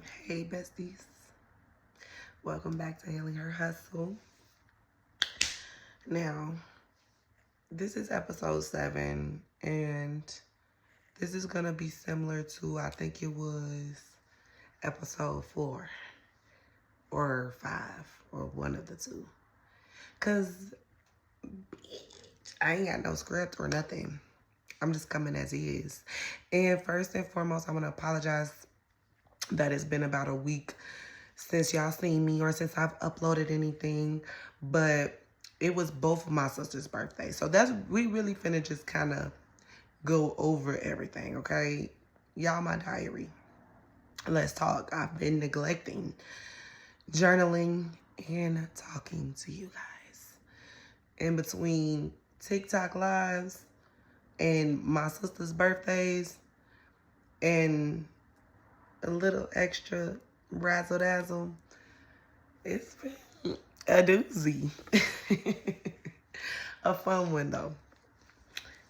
Hey besties, welcome back to Healing Her Hustle. Now, this is episode 7, and this is gonna be similar to, I think it was episode 4 or 5 or one of the two. Cause I ain't got no script or nothing. I'm just coming as is. And first and foremost, I want to apologize that it's been about a week since y'all seen me or since I've uploaded anything, but it was both of my sister's birthdays. So we really finna just kind of go over everything, okay? Y'all, my diary. Let's talk. I've been neglecting journaling and talking to you guys. In between TikTok lives and my sister's birthdays and a little extra razzle dazzle, it's been a doozy. A fun one though,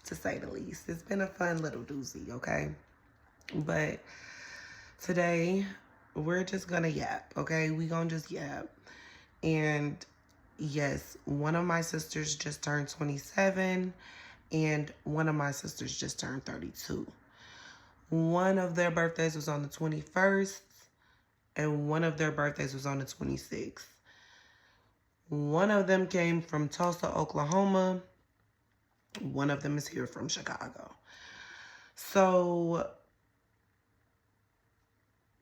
to say the least. It's been a fun little doozy, okay? But today we're just gonna yap, okay? We gonna just yap. And yes, one of my sisters just turned 27 and one of my sisters just turned 32. One of their birthdays was on the 21st and one of their birthdays was on the 26th. One of them came from Tulsa, Oklahoma. One of them is here from Chicago. So,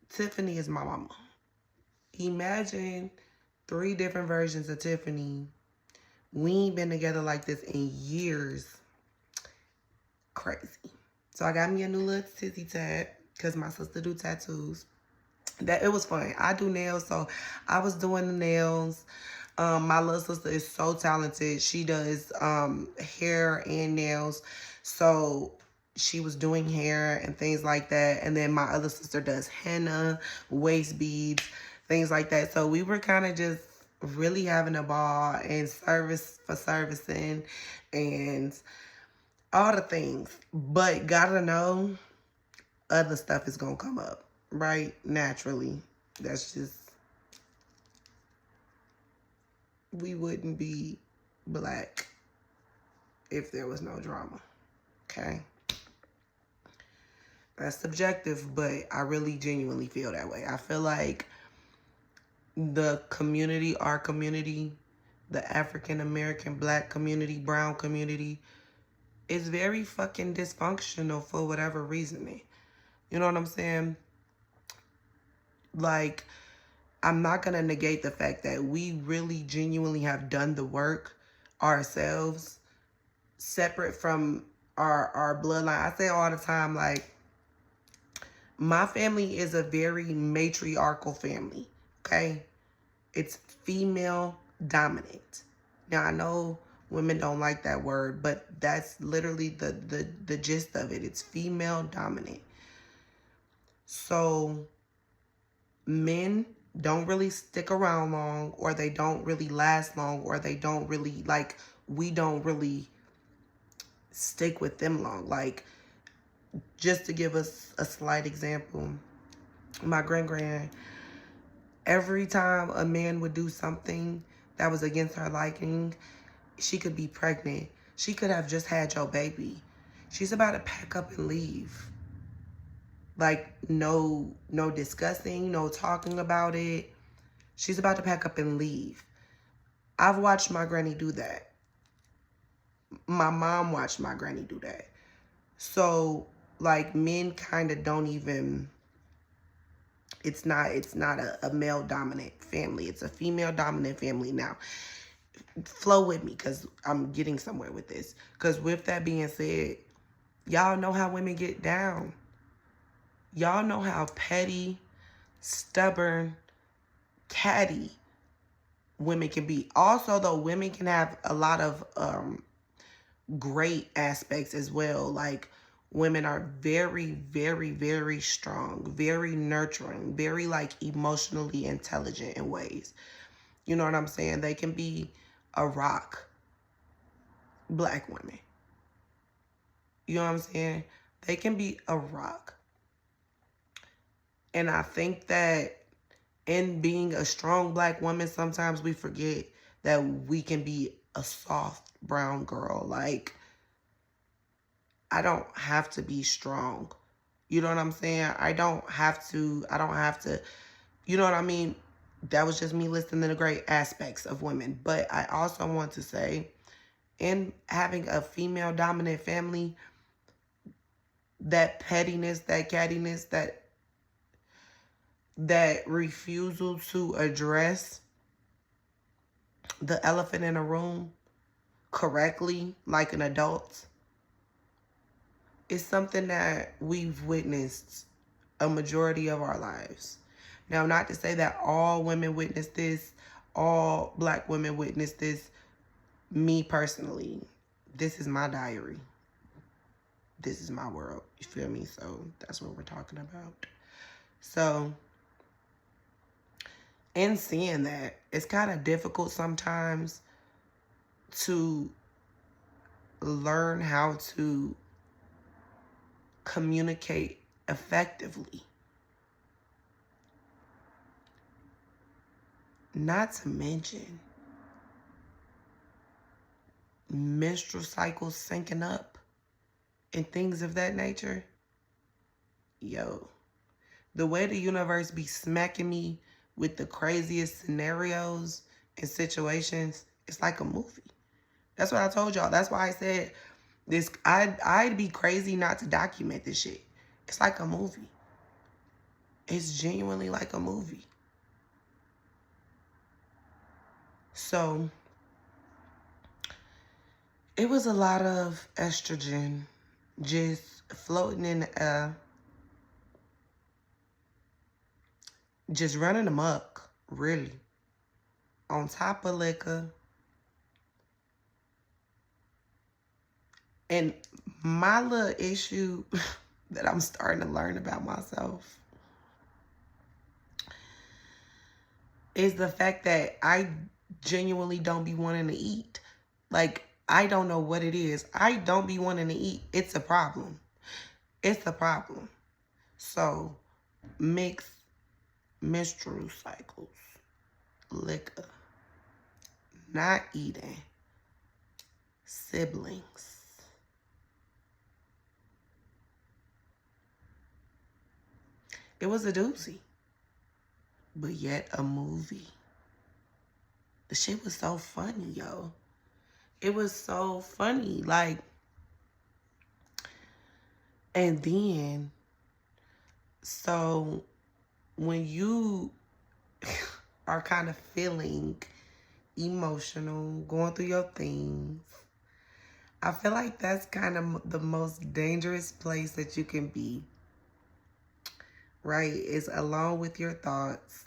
Tiffany is my mama. Imagine 3 different versions of Tiffany. We ain't been together like this in years. Crazy. So I got me a new little tizzy tat because my sister do tattoos. It was fun. I do nails, so I was doing the nails. My little sister is so talented. She does hair and nails. So she was doing hair and things like that. And then my other sister does henna, waist beads, things like that. So we were kind of just really having a ball and servicing and all the things. But gotta know, other stuff is gonna come up, right? Naturally. That's just, we wouldn't be black if there was no drama, okay? That's subjective, but I really genuinely feel that way. I feel like the community, our community, the African American, black community, brown community, is very fucking dysfunctional for whatever reasoning. You know what I'm saying? Like, I'm not going to negate the fact that we really genuinely have done the work ourselves, separate from our bloodline. I say all the time, like, my family is a very matriarchal family, okay? It's female dominant. Now, I know women don't like that word, but that's literally the gist of it. It's female dominant. So men don't really stick around long, or they don't really last long, or they don't really, like, we don't really stick with them long. Like, just to give us a slight example, my grand, every time a man would do something that was against her liking, she could be pregnant. She could have just had your baby. She's about to pack up and leave. Like, no discussing, no talking about it. She's about to pack up and leave. I've watched my granny do that. My mom watched my granny do that. So, like, men kind of don't even, it's not a male dominant family. It's a female dominant family. Now, flow with me because I'm getting somewhere with this. Because with that being said, y'all know how women get down. Y'all know how petty, stubborn, catty women can be. Also, though, women can have a lot of great aspects as well. Like, women are very, very, very strong, very nurturing, very, like, emotionally intelligent in ways. You know what I'm saying? They can be a rock. Black women. You know what I'm saying? They can be a rock. And I think that in being a strong black woman, sometimes we forget that we can be a soft brown girl. Like, I don't have to be strong. You know what I'm saying? I don't have to, you know what I mean? That was just me listing the great aspects of women. But I also want to say, in having a female dominant family, that pettiness, that cattiness, that refusal to address the elephant in the room correctly, like an adult, is something that we've witnessed a majority of our lives. Now, not to say that all women witness this, all black women witness this. Me personally, this is my diary. This is my world. You feel me? So that's what we're talking about. So, in seeing that, it's kind of difficult sometimes to learn how to communicate effectively. Not to mention menstrual cycles syncing up and things of that nature. Yo, the way the universe be smacking me with the craziest scenarios and situations, it's like a movie. That's what I told y'all. That's why I said this. I'd be crazy not to document this shit. It's like a movie. It's genuinely like a movie. So it was a lot of estrogen just floating in the air, just running amok, really, on top of liquor. And my little issue that I'm starting to learn about myself is the fact that I genuinely don't be wanting to eat. Like, I don't know what it is. I don't be wanting to eat. It's a problem. It's a problem. So, mix menstrual cycles, liquor, not eating, siblings. It was a doozy, but yet a movie. The shit was so funny, yo. It was so funny. Like, and then, so when you are kind of feeling emotional, going through your things, I feel like that's kind of the most dangerous place that you can be, right? Is alone with your thoughts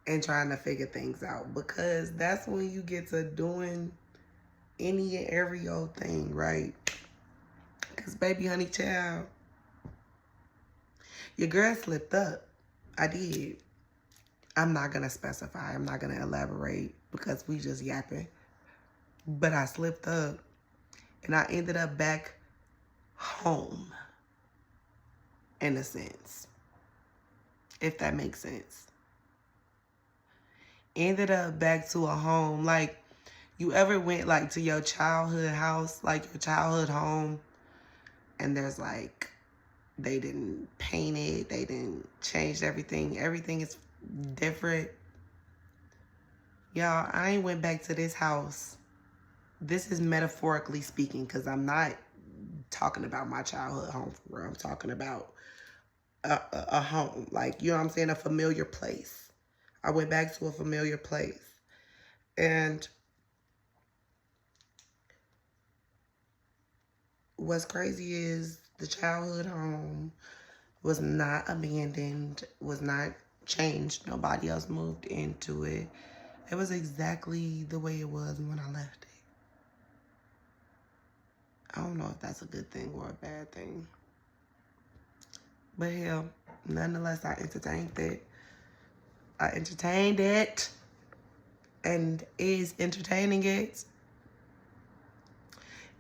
and trying to figure things out, because that's when you get to doing any and every old thing, right? Because baby honey child, your girl slipped up. I did. I'm not going to specify. I'm not going to elaborate because we just yapping. But I slipped up and I ended up back home, in a sense, if that makes sense. Ended up back to a home. Like, you ever went like to your childhood house, like your childhood home, and there's like, they didn't paint it, they didn't change everything. Everything is different. Y'all, I ain't went back to this house. This is metaphorically speaking, because I'm not talking about my childhood home for real. I'm talking about a home. Like, you know what I'm saying? A familiar place. I went back to a familiar place. And what's crazy is the childhood home was not abandoned, was not changed. Nobody else moved into it. It was exactly the way it was when I left it. I don't know if that's a good thing or a bad thing. But hell, nonetheless, I entertained it. I entertained it and is entertaining it.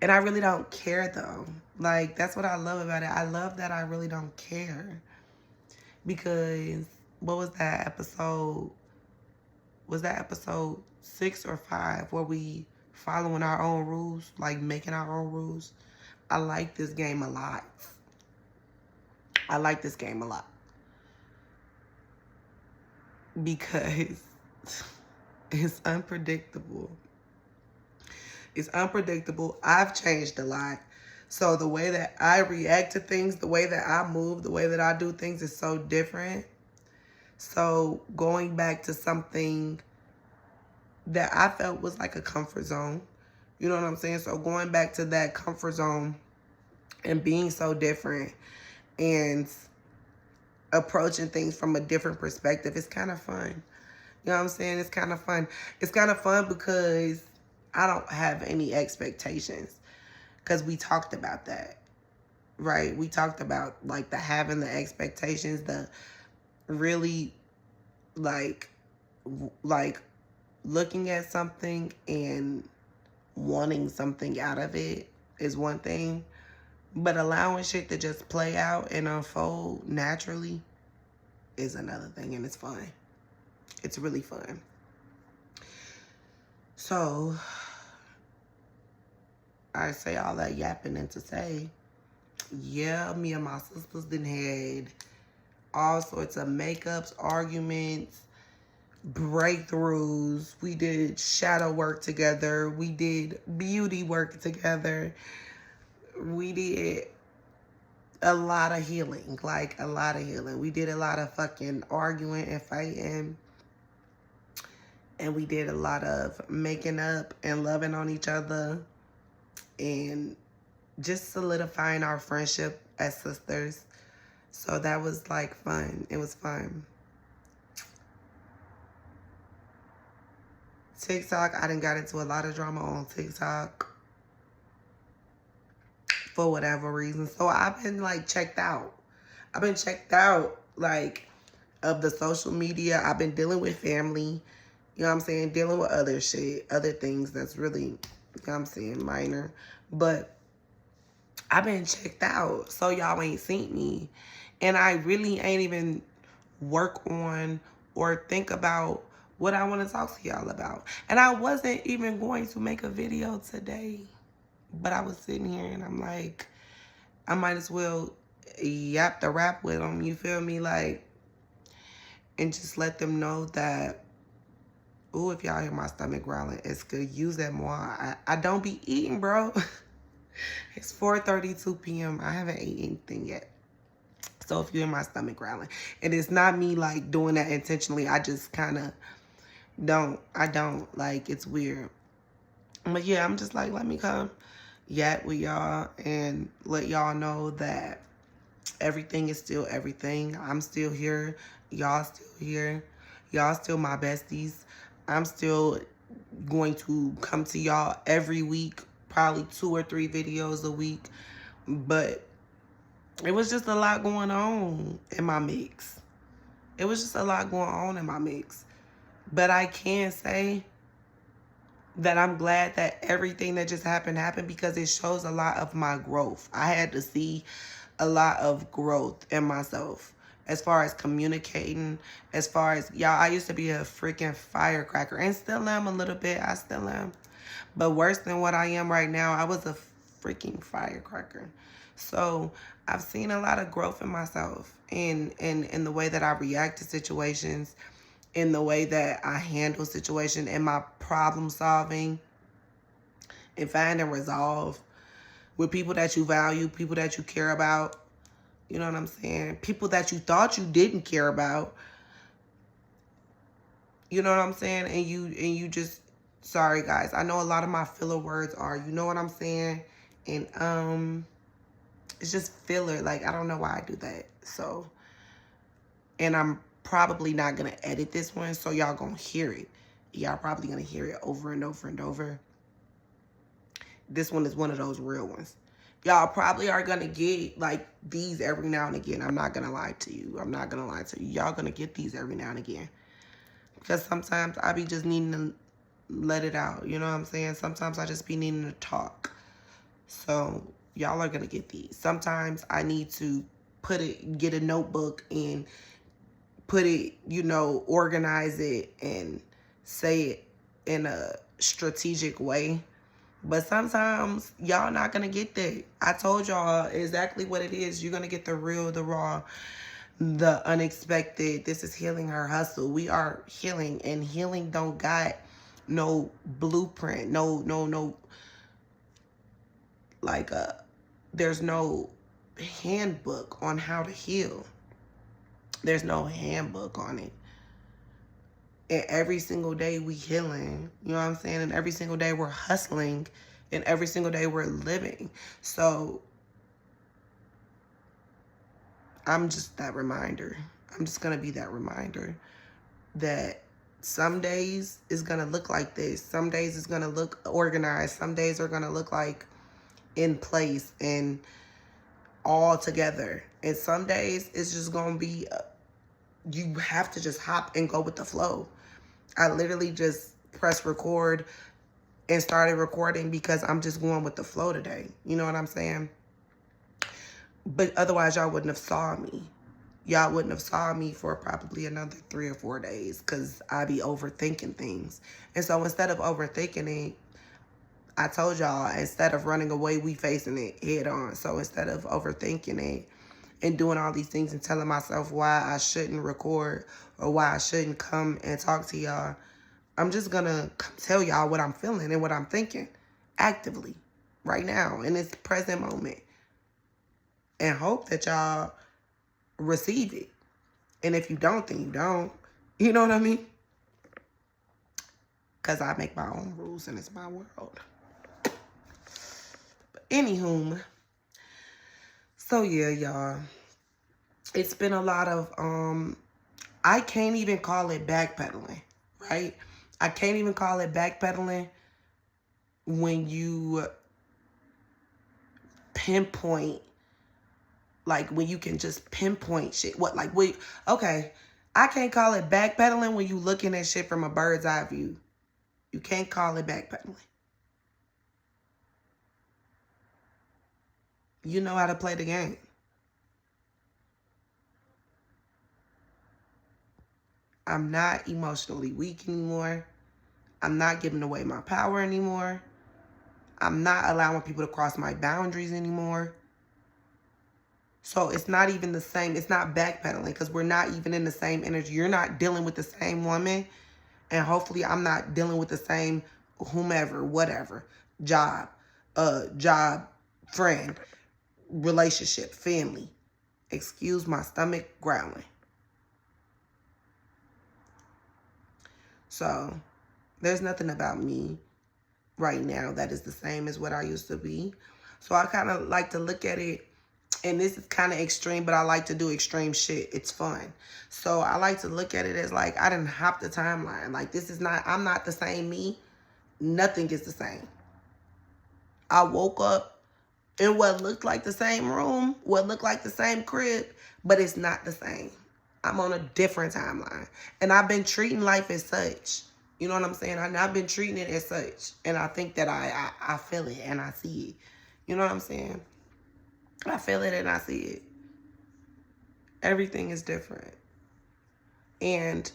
And I really don't care though. Like, that's what I love about it. I love that I really don't care. Because what was that episode? Was that episode 6 or 5 where we following our own rules, like making our own rules? I like this game a lot. I like this game a lot. Because it's unpredictable. It's unpredictable. I've changed a lot. So the way that I react to things, the way that I move, the way that I do things is so different. So going back to something that I felt was like a comfort zone, you know what I'm saying? So going back to that comfort zone and being so different and approaching things from a different perspective, it's kind of fun. You know what I'm saying? It's kind of fun. It's kind of fun because I don't have any expectations, because we talked about that, right? We talked about like the having the expectations, the really like looking at something and wanting something out of it is one thing, but allowing shit to just play out and unfold naturally is another thing, and it's fun. It's really fun. So I say all that yapping and to say, yeah, me and my sisters done had all sorts of makeups, arguments, breakthroughs. We did shadow work together. We did beauty work together. We did a lot of healing, like a lot of healing. We did a lot of fucking arguing and fighting. And we did a lot of making up and loving on each other and just solidifying our friendship as sisters. So that was like fun. It was fun. TikTok, I done got into a lot of drama on TikTok for whatever reason. So I've been like checked out. I've been checked out like of the social media. I've been dealing with family. You know what I'm saying? Dealing with other shit, other things that's really, you know what I'm saying, minor. But I've been checked out, so y'all ain't seen me. And I really ain't even work on or think about what I want to talk to y'all about. And I wasn't even going to make a video today. But I was sitting here and I'm like, I might as well yap the rap with them, you feel me? Like, and just let them know that, ooh, if y'all hear my stomach growling, it's good. Use that more. I don't be eating, bro. It's 4:32 p.m. I haven't eaten anything yet. So if you hear my stomach growling, and it's not me like doing that intentionally, I just kind of don't. I don't. Like, it's weird. But yeah, I'm just like, let me come yap with y'all and let y'all know that everything is still everything. I'm still here. Y'all still here. Y'all still my besties. I'm still going to come to y'all every week, probably 2 or 3 videos a week. But it was just a lot going on in my mix. It was just a lot going on in my mix. But I can say that I'm glad that everything that just happened because it shows a lot of my growth. I had to see a lot of growth in myself. As far as communicating, as far as, y'all, I used to be a freaking firecracker. And still am a little bit. I still am. But worse than what I am right now, I was a freaking firecracker. So I've seen a lot of growth in myself. In the way that I react to situations. In the way that I handle situations. In my problem solving. And finding resolve. With people that you value. People that you care about. You know what I'm saying? People that you thought you didn't care about. You know what I'm saying? And you just, sorry guys. I know a lot of my filler words are, you know what I'm saying? And it's just filler. Like, I don't know why I do that. So, and I'm probably not going to edit this one. So y'all going to hear it. Y'all probably going to hear it over and over and over. This one is one of those real ones. Y'all probably are going to get, like, these every now and again. I'm not going to lie to you. I'm not going to lie to you. Y'all going to get these every now and again. Because sometimes I be just needing to let it out. You know what I'm saying? Sometimes I just be needing to talk. So y'all are going to get these. Sometimes I need to get a notebook and put it, organize it and say it in a strategic way. But sometimes y'all not going to get that. I told y'all exactly what it is. You're going to get the real, the raw, the unexpected. This is Healing Her Hustle. We are healing, and healing don't got no blueprint. No, like, there's no handbook on how to heal. There's no handbook on it. And every single day we healing, you know what I'm saying? And every single day we're hustling, and every single day we're living. So I'm just that reminder. I'm just going to be that reminder that some days is going to look like this. Some days it's going to look organized. Some days are going to look like in place and all together. And some days it's just going to be, you have to just hop and go with the flow. I literally just pressed record and started recording because I'm just going with the flow today. You know what I'm saying? But otherwise, y'all wouldn't have saw me. Y'all wouldn't have saw me for probably another 3 or 4 days because I be overthinking things. And so instead of overthinking it, I told y'all, instead of running away, we facing it head on. So instead of overthinking it and doing all these things and telling myself why I shouldn't record or why I shouldn't come and talk to y'all, I'm just going to tell y'all what I'm feeling and what I'm thinking actively right now in this present moment, and hope that y'all receive it. And if you don't, then you don't. You know what I mean? Because I make my own rules and it's my world. But anywho, so yeah, y'all. It's been a lot of, I can't even call it backpedaling, right? I can't even call it backpedaling when you pinpoint, like when you can just pinpoint shit. Okay, I can't call it backpedaling when you looking at shit from a bird's eye view. You can't call it backpedaling. You know how to play the game. I'm not emotionally weak anymore. I'm not giving away my power anymore. I'm not allowing people to cross my boundaries anymore. So it's not even the same. It's not backpedaling because we're not even in the same energy. You're not dealing with the same woman. And hopefully I'm not dealing with the same whomever, whatever, job, friend, relationship, family. Excuse my stomach growling. So there's nothing about me right now that is the same as what I used to be. So I kind of like to look at it, and this is kind of extreme, but I like to do extreme shit. It's fun. So I like to look at it as like I didn't hop the timeline. Like I'm not the same me. Nothing is the same. I woke up in what looked like the same room, what looked like the same crib, but it's not the same. I'm on a different timeline. And I've been treating life as such. You know what I'm saying? I've been treating it as such. And I think that I feel it and I see it. You know what I'm saying? I feel it and I see it. Everything is different. And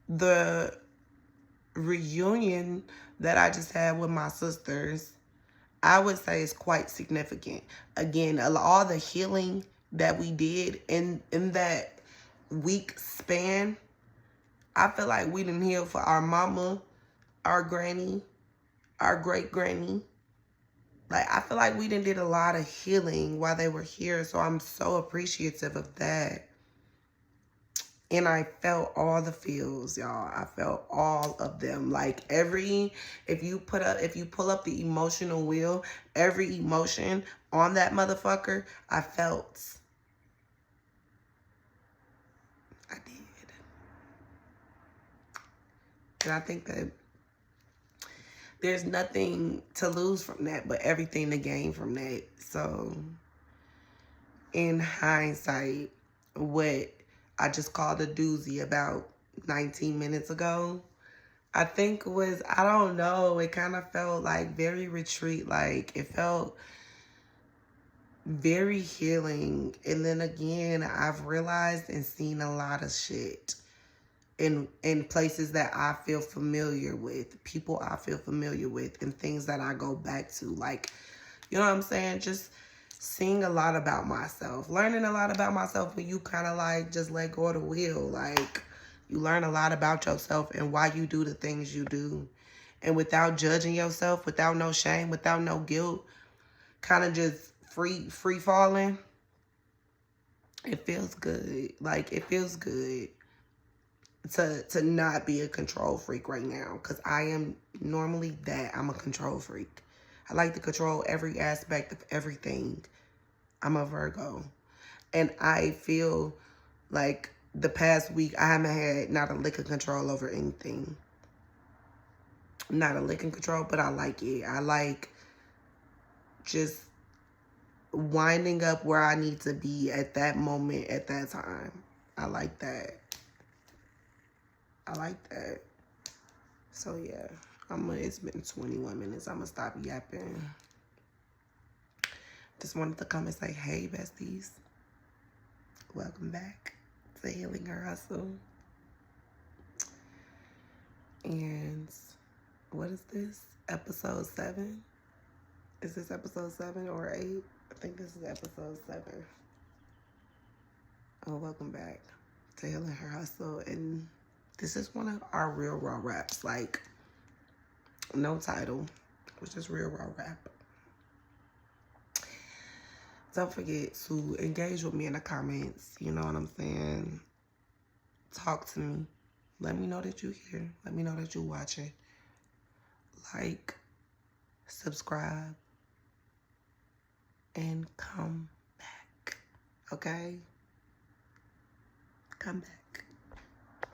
the reunion that I just had with my sisters, I would say is quite significant. Again, all the healing that we did in that week span, I feel like we didn't heal for our mama, our granny, our great granny. Like, I feel like we did a lot of healing while they were here. So I'm so appreciative of that. And I felt all the feels, y'all. I felt all of them. Like if you pull up the emotional wheel, every emotion on that motherfucker, I felt. I did. And I think that there's nothing to lose from that, but everything to gain from that. So in hindsight, what I just called a doozy about 19 minutes ago, I think was, I don't know, it kind of felt like very retreat. Like it felt very healing. And then again, I've realized and seen a lot of shit in places that I feel familiar with, people I feel familiar with, and things that I go back to. Like, you know what I'm saying? Just seeing a lot about myself, learning a lot about myself when you kind of like just let go of the wheel. Like, you learn a lot about yourself and why you do the things you do. And without judging yourself, without no shame, without no guilt, kind of just free falling, it feels good. Like, it feels good to not be a control freak right now, because I am normally that. I'm a control freak. I like to control every aspect of everything. I'm a Virgo, and I feel like the past week I haven't had not a lick of control over anything. Not a lick of control, but I like it. I like just winding up where I need to be at that moment, at that time. I like that. I like that. So yeah, it's been 21 minutes. I'm gonna stop yapping. Just wanted to come and say, hey besties. Welcome back to Healing Her Hustle. And what is this? Episode 7? Is this episode 7 or 8? I think this is episode 7. Oh, welcome back to Healing Her Hustle. And this is one of our real raw raps. Like, no title. It was just real raw rap. Don't forget to engage with me in the comments. You know what I'm saying? Talk to me. Let me know that you're here. Let me know that you're watching. Like, subscribe, and come back. Okay? Come back.